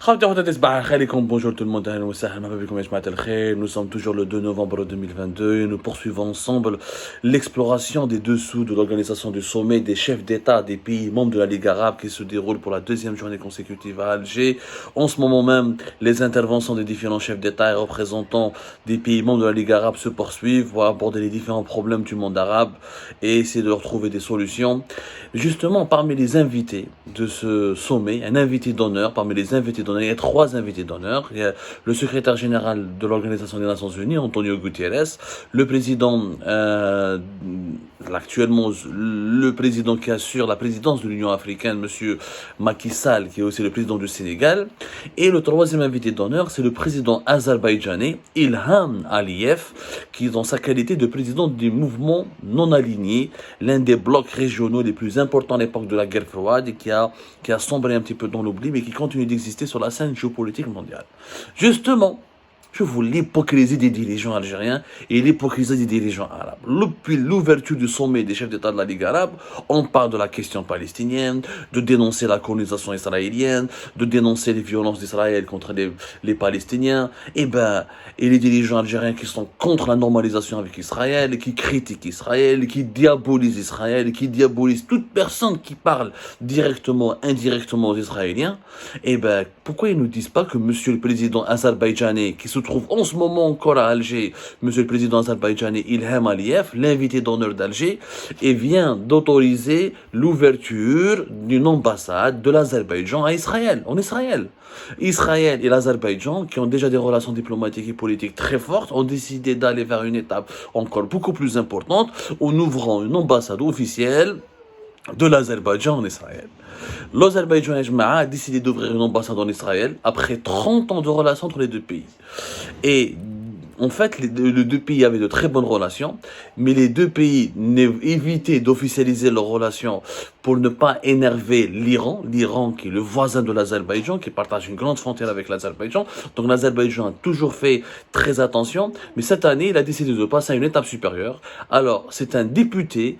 Bonjour tout le monde, nous sommes toujours le 2 novembre 2022 et nous poursuivons ensemble l'exploration des dessous de l'organisation du sommet des chefs d'État des pays membres de la Ligue arabe qui se déroule pour la deuxième journée consécutive à Alger. En ce moment même, les interventions des différents chefs d'État et représentants des pays membres de la Ligue arabe se poursuivent pour aborder les différents problèmes du monde arabe et essayer de leur trouver des solutions. Justement, parmi les invités de ce sommet, un invité d'honneur, parmi les invités d'honneur, il y a 3 invités d'honneur. Il y a le secrétaire général de l'Organisation des Nations Unies, Antonio Guterres, le président, actuellement, le président qui assure la présidence de l'Union africaine, monsieur Macky Sall, qui est aussi le président du Sénégal. Et le 3e invité d'honneur, c'est le président azerbaïdjanais, Ilham Aliyev, qui est dans sa qualité de président du mouvement non aligné, l'un des blocs régionaux les plus importants à l'époque de la guerre froide et qui a sombré un petit peu dans l'oubli, mais qui continue d'exister sur la scène géopolitique mondiale. Justement, je vous l'hypocrisie des dirigeants algériens et l'hypocrisie des dirigeants arabes. Depuis l'ouverture du sommet des chefs d'État de la Ligue arabe, on parle de la question palestinienne, de dénoncer la colonisation israélienne, de dénoncer les violences d'Israël contre les Palestiniens, et les dirigeants algériens qui sont contre la normalisation avec Israël, qui critiquent Israël, qui diabolisent Israël, qui diabolisent toute personne qui parle directement, indirectement aux Israéliens, pourquoi ils ne disent pas que monsieur le président azerbaïdjanais, qui se trouve en ce moment encore à Alger, monsieur le président azerbaïdjanais Ilham Aliyev, l'invité d'honneur d'Alger, et vient d'autoriser l'ouverture d'une ambassade de l'Azerbaïdjan à Israël, en Israël. Israël et l'Azerbaïdjan, qui ont déjà des relations diplomatiques et politiques très fortes, ont décidé d'aller vers une étape encore beaucoup plus importante en ouvrant une ambassade officielle de l'Azerbaïdjan en Israël. L'Azerbaïdjan a décidé d'ouvrir une ambassade en Israël après 30 ans de relations entre les deux pays. Et en fait, les deux pays avaient de très bonnes relations, mais les deux pays évitaient d'officialiser leurs relations pour ne pas énerver l'Iran qui est le voisin de l'Azerbaïdjan, qui partage une grande frontière avec l'Azerbaïdjan. Donc l'Azerbaïdjan a toujours fait très attention, mais cette année, il a décidé de passer à une étape supérieure. Alors, c'est un député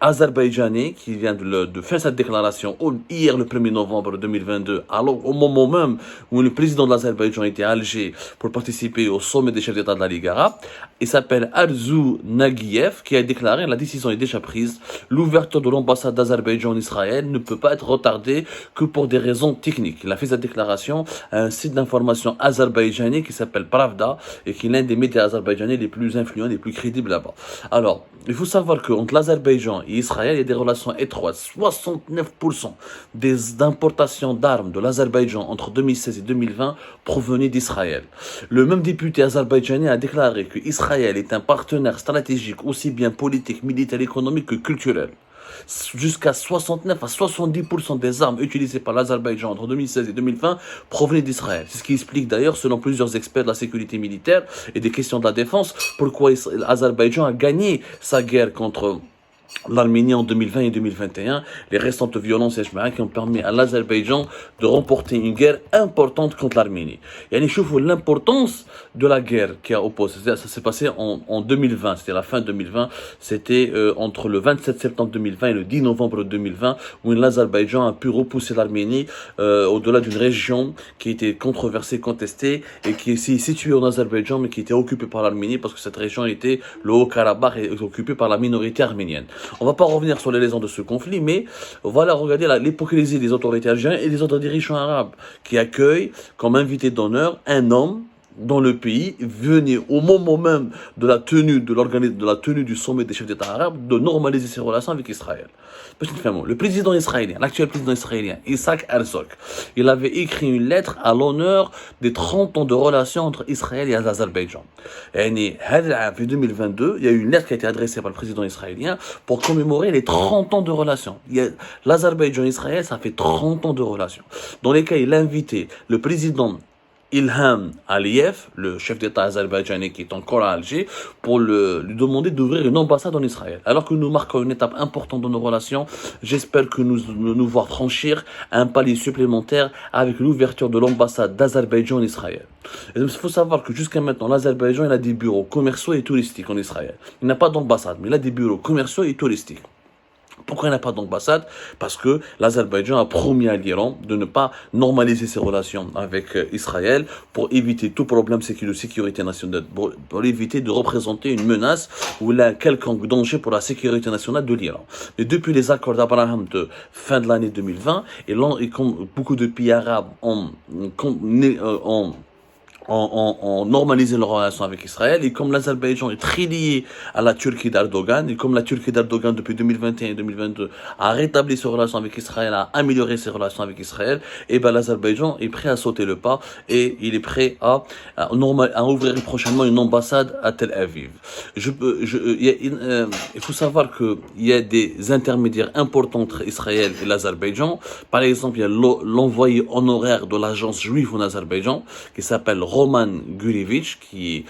azerbaïdjanais qui vient de faire cette déclaration hier, le 1er novembre 2022, alors au moment même où le président de l'Azerbaïdjan était à Alger pour participer au sommet des chefs d'État de la Ligue arabe. Il s'appelle Arzu Nagiev, qui a déclaré: la décision est déjà prise. L'ouverture de l'ambassade d'Azerbaïdjan en Israël ne peut pas être retardée que pour des raisons techniques. Il a fait cette déclaration à un site d'information azerbaïdjanais qui s'appelle Pravda et qui est l'un des médias azerbaïdjanais les plus influents, les plus crédibles là-bas. Alors, il faut savoir qu'entre l'Azerbaïdjan et Israël, il y a des relations étroites. 69% des importations d'armes de l'Azerbaïdjan entre 2016 et 2020 provenaient d'Israël. Le même député azerbaïdjanais a déclaré que Israël est un partenaire stratégique aussi bien politique, militaire, économique que culturel. Jusqu'à 69 à 70% des armes utilisées par l'Azerbaïdjan entre 2016 et 2020 provenaient d'Israël. C'est ce qui explique d'ailleurs, selon plusieurs experts de la sécurité militaire et des questions de la défense, pourquoi l'Azerbaïdjan a gagné sa guerre contre l'Arménie en 2020 et 2021, les récentes violences qui ont permis à l'Azerbaïdjan de remporter une guerre importante contre l'Arménie. Et allez, chauffe l'importance de la guerre qui a opposé. Ça s'est passé en 2020, c'était la fin 2020, c'était entre le 27 septembre 2020 et le 10 novembre 2020, où l'Azerbaïdjan a pu repousser l'Arménie au-delà d'une région qui était controversée, contestée, et qui est située en Azerbaïdjan, mais qui était occupée par l'Arménie, parce que cette région était, le Haut-Karabakh, est occupée par la minorité arménienne. On ne va pas revenir sur les raisons de ce conflit, mais voilà, regardez l'hypocrisie des autorités algériennes et des autres dirigeants arabes qui accueillent comme invité d'honneur un homme dont le pays venait au moment même de la tenue du sommet des chefs d'État arabes de normaliser ses relations avec Israël. Le président israélien, l'actuel président israélien, Isaac Herzog, il avait écrit une lettre à l'honneur des 30 ans de relations entre Israël et l'Azerbaïdjan. Et en 2022, il y a eu une lettre qui a été adressée par le président israélien pour commémorer les 30 ans de relations. L'Azerbaïdjan et Israël, ça fait 30 ans de relations, dans lesquels il a invité le président Ilham Aliyev, le chef d'État azerbaïdjanais qui est encore à Alger, pour lui demander d'ouvrir une ambassade en Israël. Alors que nous marquons une étape importante dans nos relations, j'espère que nous voir franchir un palier supplémentaire avec l'ouverture de l'ambassade d'Azerbaïdjan en Israël. Il faut savoir que jusqu'à maintenant, l'Azerbaïdjan il a des bureaux commerciaux et touristiques en Israël. Il n'a pas d'ambassade, mais il a des bureaux commerciaux et touristiques. Pourquoi il n'y a pas d'ambassade? Parce que l'Azerbaïdjan a promis à l'Iran de ne pas normaliser ses relations avec Israël pour éviter tout problème de sécurité nationale, pour éviter de représenter une menace ou un quelconque danger pour la sécurité nationale de l'Iran. Mais depuis les accords d'Abraham de fin de l'année 2020, et comme beaucoup de pays arabes ont normalisé leurs relations avec Israël, et comme l'Azerbaïdjan est très lié à la Turquie d'Erdogan, et comme la Turquie d'Erdogan depuis 2021 et 2022 a rétabli ses relations avec Israël, a amélioré ses relations avec Israël, et ben l'Azerbaïdjan est prêt à sauter le pas et il est prêt à ouvrir prochainement une ambassade à Tel Aviv. Il faut savoir qu'il y a des intermédiaires importants entre Israël et l'Azerbaïdjan. Par exemple, il y a l'envoyé honoraire de l'agence juive en Azerbaïdjan qui s'appelle Roman Gurevich, qui est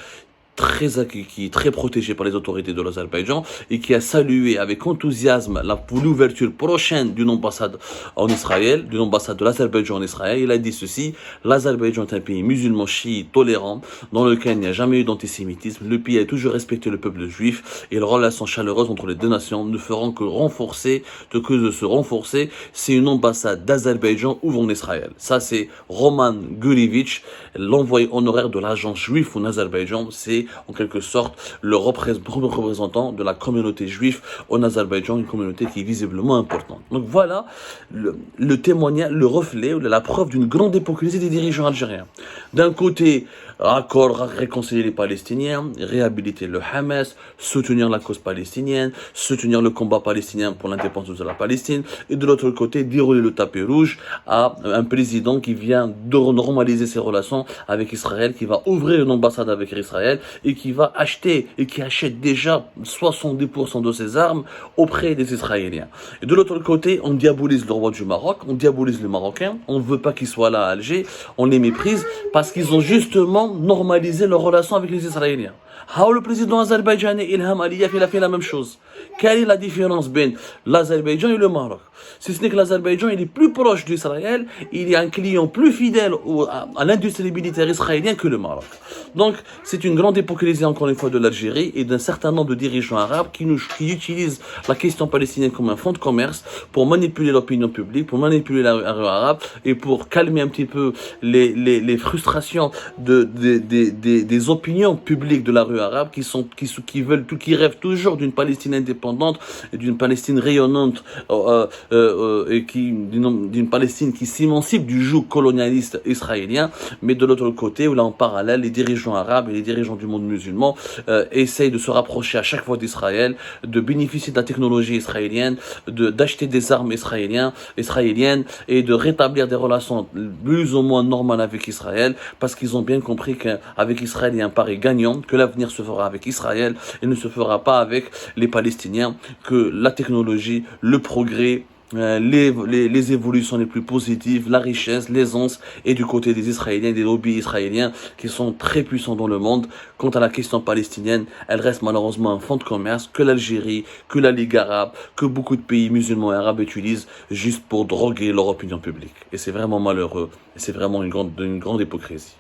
très protégé par les autorités de l'Azerbaïdjan et qui a salué avec enthousiasme l'ouverture prochaine d'une ambassade en Israël, d'une ambassade de l'Azerbaïdjan en Israël. Il a dit ceci: l'Azerbaïdjan est un pays musulman chiite tolérant dans lequel il n'y a jamais eu d'antisémitisme. Le pays a toujours respecté le peuple juif et les relations chaleureuses entre les deux nations ne feront que de se renforcer si une ambassade d'Azerbaïdjan ouvre en Israël. Ça, c'est Roman Gurevich, l'envoyé honoraire de l'agence juive en Azerbaïdjan. C'est en quelque sorte le représentant de la communauté juive en Azerbaïdjan, une communauté qui est visiblement importante. Donc voilà le témoignage, le reflet, la preuve d'une grande hypocrisie des dirigeants algériens. D'un côté, réconcilier les Palestiniens, réhabiliter le Hamas, soutenir la cause palestinienne, soutenir le combat palestinien pour l'indépendance de la Palestine, et de l'autre côté, dérouler le tapis rouge à un président qui vient de normaliser ses relations avec Israël, qui va ouvrir une ambassade avec Israël et qui va acheter et qui achète déjà 70% de ses armes auprès des Israéliens. Et de l'autre côté, on diabolise le roi du Maroc, on diabolise les Marocains, on ne veut pas qu'ils soient là à Alger, on les méprise parce qu'ils ont justement normalisé leurs relations avec les Israéliens. Le président azerbaïdjanais Ilham Aliyev, il a fait la même chose. Quelle est la différence entre l'Azerbaïdjan et le Maroc? Si ce n'est que l'Azerbaïdjan il est plus proche d'Israël, il est un client plus fidèle à l'industrie militaire israélienne que le Maroc. Donc, c'est une grande hypocrisie, encore une fois, de l'Algérie et d'un certain nombre de dirigeants arabes qui utilisent la question palestinienne comme un fonds de commerce pour manipuler l'opinion publique, pour manipuler la rue arabe et pour calmer un petit peu les frustrations des opinions publiques de la rue arabe qui rêvent toujours d'une Palestine indépendante et d'une Palestine rayonnante et d'une Palestine qui s'émancipe du joug colonialiste israélien. Mais de l'autre côté, où là en parallèle, les dirigeants arabes et les dirigeants du monde musulman essayent de se rapprocher à chaque fois d'Israël, de bénéficier de la technologie israélienne, d'acheter des armes israéliennes et de rétablir des relations plus ou moins normales avec Israël, parce qu'ils ont bien compris qu'avec Israël il y a un pari gagnant, que l'avenir se fera avec Israël et ne se fera pas avec les Palestiniens, que la technologie, le progrès, les évolutions les plus positives, la richesse, l'aisance et du côté des Israéliens, des lobbies israéliens qui sont très puissants dans le monde. Quant à la question palestinienne, elle reste malheureusement un fonds de commerce que l'Algérie, que la Ligue arabe, que beaucoup de pays musulmans et arabes utilisent juste pour droguer leur opinion publique. Et c'est vraiment malheureux et c'est vraiment une grande hypocrisie.